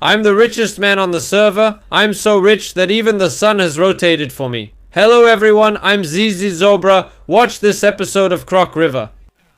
I'm the richest man on the server. I'm so rich that even the sun has rotated for me. Hello everyone, I'm ZZ Zobra. Watch this episode of Croc River.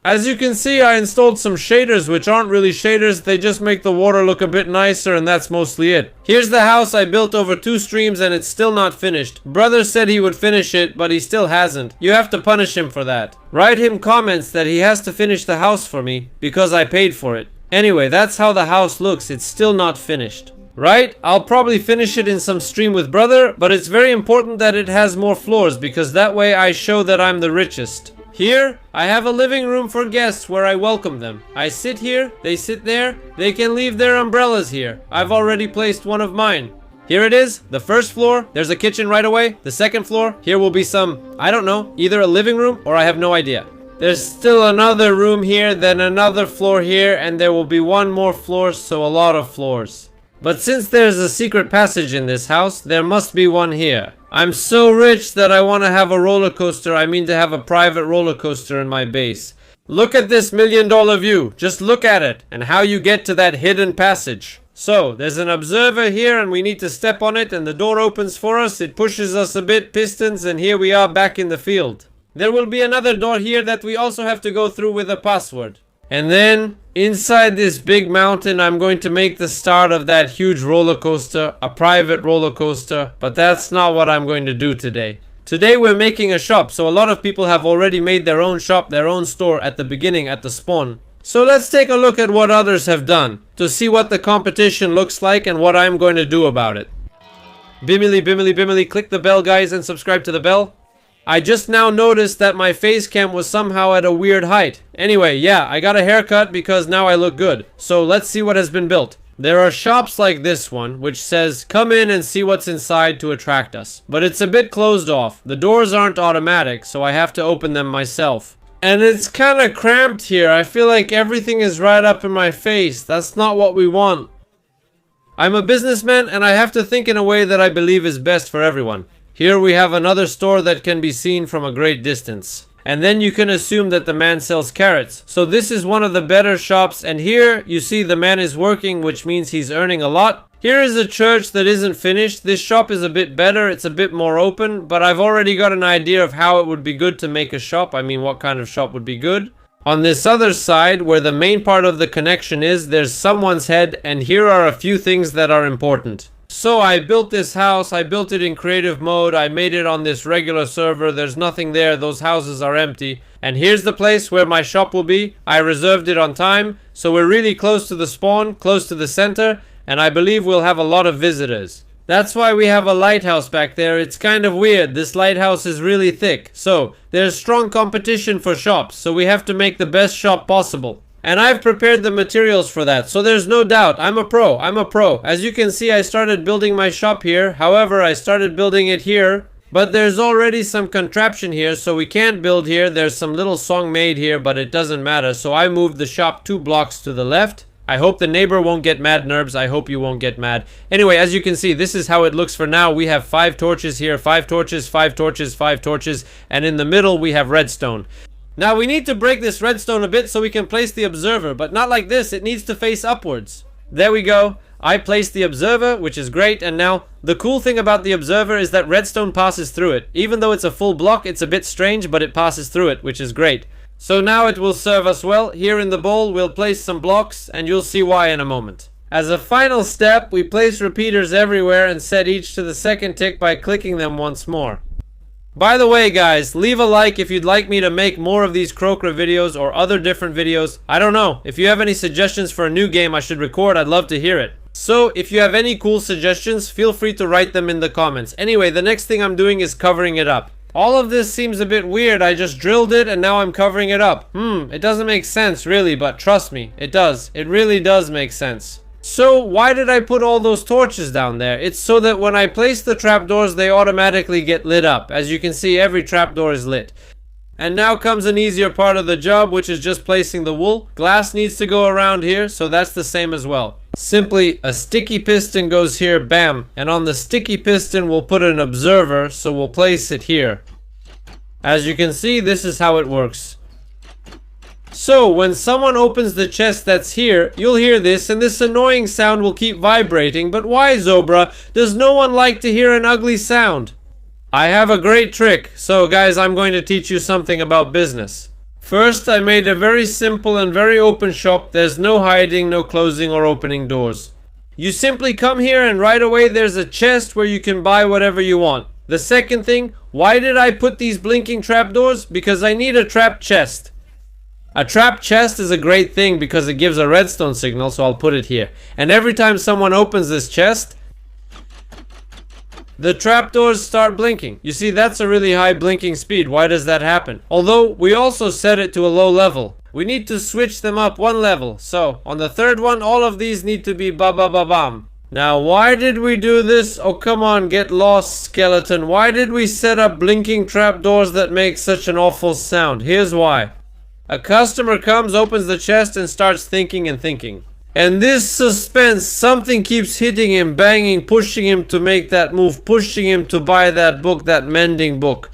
As you can see, I installed some shaders, which aren't really shaders, they just make the water look a bit nicer, and that's mostly it. Here's the house I built over 2 streams, and it's still not finished. Brother said he would finish it, but he still hasn't. You have to punish him for that. Write him comments that he has to finish the house for me, because I paid for it. Anyway, that's how the house looks, it's still not finished. Right? I'll probably finish it in some stream with brother, but it's very important that it has more floors, because that way I show that I'm the richest. Here, I have a living room for guests where I welcome them. I sit here, they sit there, they can leave their umbrellas here. I've already placed one of mine. Here it is, the first floor, there's a kitchen right away. The second floor, here will be some, I don't know, either a living room or I have no idea. There's still another room here, then another floor here, and there will be one more floor, so a lot of floors. But since there's a secret passage in this house, there must be one here. I'm so rich that I want to have a roller coaster. I mean to have a private roller coaster in my base. Look at this $1 million view. Just look at it and how you get to that hidden passage. So, there's an observer here and we need to step on it and the door opens for us. It pushes us a bit, pistons, and here we are back in the field. There will be another door here that we also have to go through with a password. And then, inside this big mountain, I'm going to make the start of that huge roller coaster, a private roller coaster, but that's not what I'm going to do today. Today we're making a shop, so a lot of people have already made their own shop, their own store at the beginning, at the spawn. So let's take a look at what others have done, to see what the competition looks like and what I'm going to do about it. Bimily, bimily, bimily, click the bell guys and subscribe to the bell. I just now noticed that my face cam was somehow at a weird height. Anyway, yeah, I got a haircut because now I look good. So let's see what has been built. There are shops like this one, which says, come in and see what's inside to attract us. But it's a bit closed off. The doors aren't automatic, so I have to open them myself. And it's kind of cramped here. I feel like everything is right up in my face. That's not what we want. I'm a businessman and I have to think in a way that I believe is best for everyone. Here we have another store that can be seen from a great distance. And then you can assume that the man sells carrots. So this is one of the better shops, and here you see the man is working, which means he's earning a lot. Here is a church that isn't finished. This shop is a bit better, it's a bit more open, but I've already got an idea of how it would be good to make a shop. I mean, what kind of shop would be good. On this other side, where the main part of the connection is, there's someone's head, and here are a few things that are important. So I built this house, I built it in creative mode, I made it on this regular server, there's nothing there, those houses are empty. And here's the place where my shop will be. I reserved it on time, so we're really close to the spawn, close to the center, and I believe we'll have a lot of visitors. That's why we have a lighthouse back there. It's kind of weird, this lighthouse is really thick. So, there's strong competition for shops, so we have to make the best shop possible. And I've prepared the materials for that, so there's no doubt. I'm a pro. As you can see, I started building my shop here. However, I started building it here. But there's already some contraption here, so we can't build here. There's some little song made here, but it doesn't matter. So I moved the shop 2 blocks to the left. I hope the neighbor won't get mad, Nerbs. I hope you won't get mad. Anyway, as you can see, this is how it looks for now. We have 5 torches here, 5 torches, 5 torches, 5 torches. And in the middle, we have redstone. Now we need to break this redstone a bit so we can place the observer, but not like this, it needs to face upwards. There we go. I placed the observer, which is great, and now the cool thing about the observer is that redstone passes through it. Even though it's a full block, it's a bit strange, but it passes through it, which is great. So now it will serve us well. Here in the bowl, we'll place some blocks, and you'll see why in a moment. As a final step, we place repeaters everywhere and set each to the second tick by clicking them once more. By the way guys, leave a like if you'd like me to make more of these CroCracku videos or other different videos. I don't know, if you have any suggestions for a new game I should record, I'd love to hear it. So, if you have any cool suggestions, feel free to write them in the comments. Anyway, the next thing I'm doing is covering it up. All of this seems a bit weird, I just drilled it and now I'm covering it up. It doesn't make sense really, but trust me, it does. It really does make sense. So why did I put all those torches down there? It's so that when I place the trapdoors, they automatically get lit up. As you can see, every trapdoor is lit. And now comes an easier part of the job, which is just placing the wool. Glass needs to go around here, so that's the same as well. Simply, a sticky piston goes here, bam. And on the sticky piston, we'll put an observer, so we'll place it here. As you can see, this is how it works. So when someone opens the chest that's here, you'll hear this, and this annoying sound will keep vibrating. But why, Zobra? Does no one like to hear an ugly sound? I have a great trick. So guys, I'm going to teach you something about business. First, I made a very simple and very open shop. There's no hiding, no closing or opening doors. You simply come here and right away there's a chest where you can buy whatever you want. The second thing, why did I put these blinking trapdoors? Because I need a trap chest. A trap chest is a great thing because it gives a redstone signal, so I'll put it here. And every time someone opens this chest, the trapdoors start blinking. You see, that's a really high blinking speed. Why does that happen? Although, we also set it to a low level. We need to switch them up one level. So, on the third one, all of these need to be ba-ba-ba-bam. Now, why did we do this? Oh, come on, get lost, skeleton. Why did we set up blinking trapdoors that make such an awful sound? Here's why. A customer comes, opens the chest, and starts thinking and thinking. And this suspense, something keeps hitting him, banging, pushing him to make that move, pushing him to buy that book, that mending book.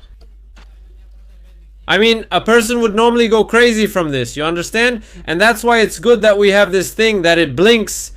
I mean, a person would normally go crazy from this, you understand? And that's why it's good that we have this thing that it blinks.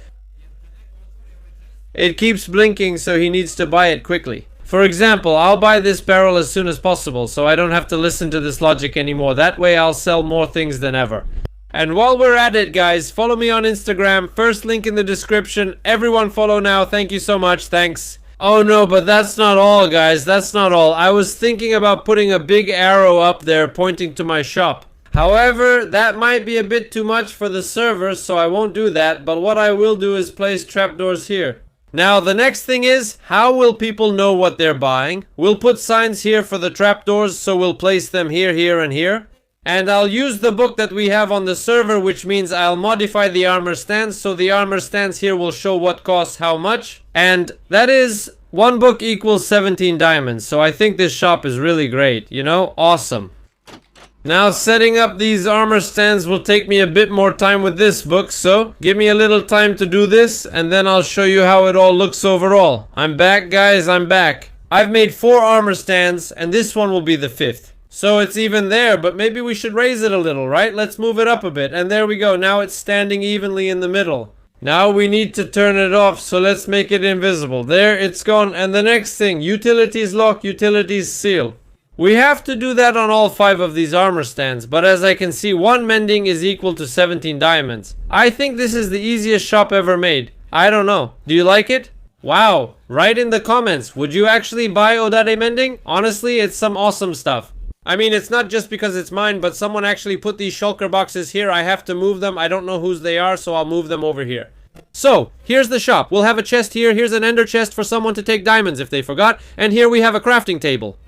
It keeps blinking, so he needs to buy it quickly. For example, I'll buy this barrel as soon as possible, so I don't have to listen to this logic anymore. That way I'll sell more things than ever. And while we're at it, guys, follow me on Instagram. First link in the description. Everyone follow now. Thank you so much. Thanks. Oh no, but that's not all, guys. That's not all. I was thinking about putting a big arrow up there pointing to my shop. However, that might be a bit too much for the server, so I won't do that. But what I will do is place trapdoors here. Now, the next thing is, how will people know what they're buying? We'll put signs here for the trapdoors, so we'll place them here, here, and here. And I'll use the book that we have on the server, which means I'll modify the armor stands, so the armor stands here will show what costs how much. And that is, one book equals 17 diamonds, so I think this shop is really great, you know? Awesome. Now, setting up these armor stands will take me a bit more time with this book, so give me a little time to do this, and then I'll show you how it all looks overall. I'm back, guys, I'm back. I've made 4 armor stands, and this one will be the 5th. So it's even there, but maybe we should raise it a little, right? Let's move it up a bit, and there we go. Now it's standing evenly in the middle. Now we need to turn it off, so let's make it invisible. There, it's gone. And the next thing, utilities lock, utilities seal. We have to do that on all 5 of these armor stands, but as I can see, 1 mending is equal to 17 diamonds. I think this is the easiest shop ever made. I don't know. Do you like it? Wow. Write in the comments. Would you actually buy Odade mending? Honestly, it's some awesome stuff. I mean, it's not just because it's mine, but someone actually put these shulker boxes here. I have to move them. I don't know whose they are, so I'll move them over here. So, here's the shop. We'll have a chest here. Here's an ender chest for someone to take diamonds if they forgot. And here we have a crafting table.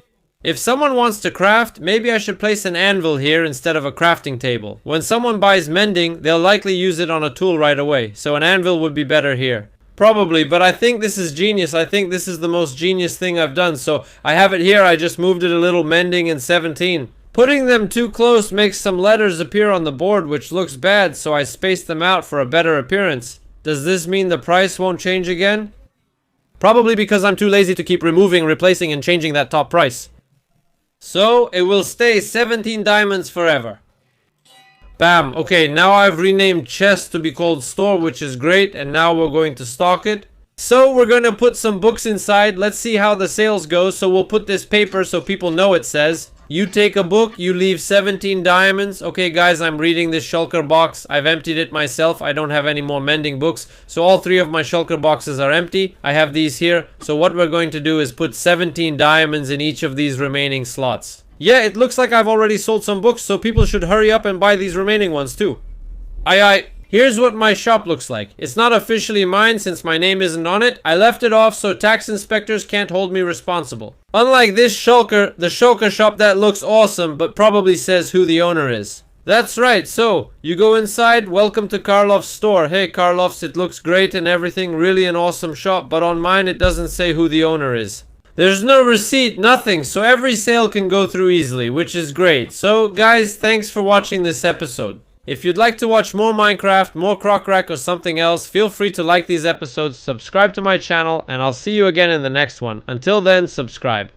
If someone wants to craft, maybe I should place an anvil here instead of a crafting table. When someone buys mending, they'll likely use it on a tool right away. So an anvil would be better here. Probably, but I think this is genius. I think this is the most genius thing I've done. So I have it here. I just moved it a little, mending in 17. Putting them too close makes some letters appear on the board, which looks bad, so I spaced them out for a better appearance. Does this mean the price won't change again? Probably because I'm too lazy to keep removing, replacing, and changing that top price. So it will stay 17 diamonds forever. Bam. Okay, now I've renamed chest to be called store, which is great, and now we're going to stock it. So we're going to put some books inside. Let's see how the sales go. So we'll put this paper so people know it says, you take a book, you leave 17 diamonds. Okay guys, I'm reading this shulker box. I've emptied it myself. I don't have any more mending books. So all 3 of my shulker boxes are empty. I have these here. So what we're going to do is put 17 diamonds in each of these remaining slots. Yeah, it looks like I've already sold some books, so people should hurry up and buy these remaining ones too. Aye. Here's what my shop looks like. It's not officially mine since my name isn't on it. I left it off so tax inspectors can't hold me responsible. Unlike this shulker, the shulker shop that looks awesome but probably says who the owner is. That's right, so you go inside, welcome to Karloff's store. Hey Karloff's, it looks great and everything, really an awesome shop, but on mine it doesn't say who the owner is. There's no receipt, nothing, so every sale can go through easily, which is great. So guys, thanks for watching this episode. If you'd like to watch more Minecraft, more CroCracku or something else, feel free to like these episodes, subscribe to my channel, and I'll see you again in the next one. Until then, subscribe.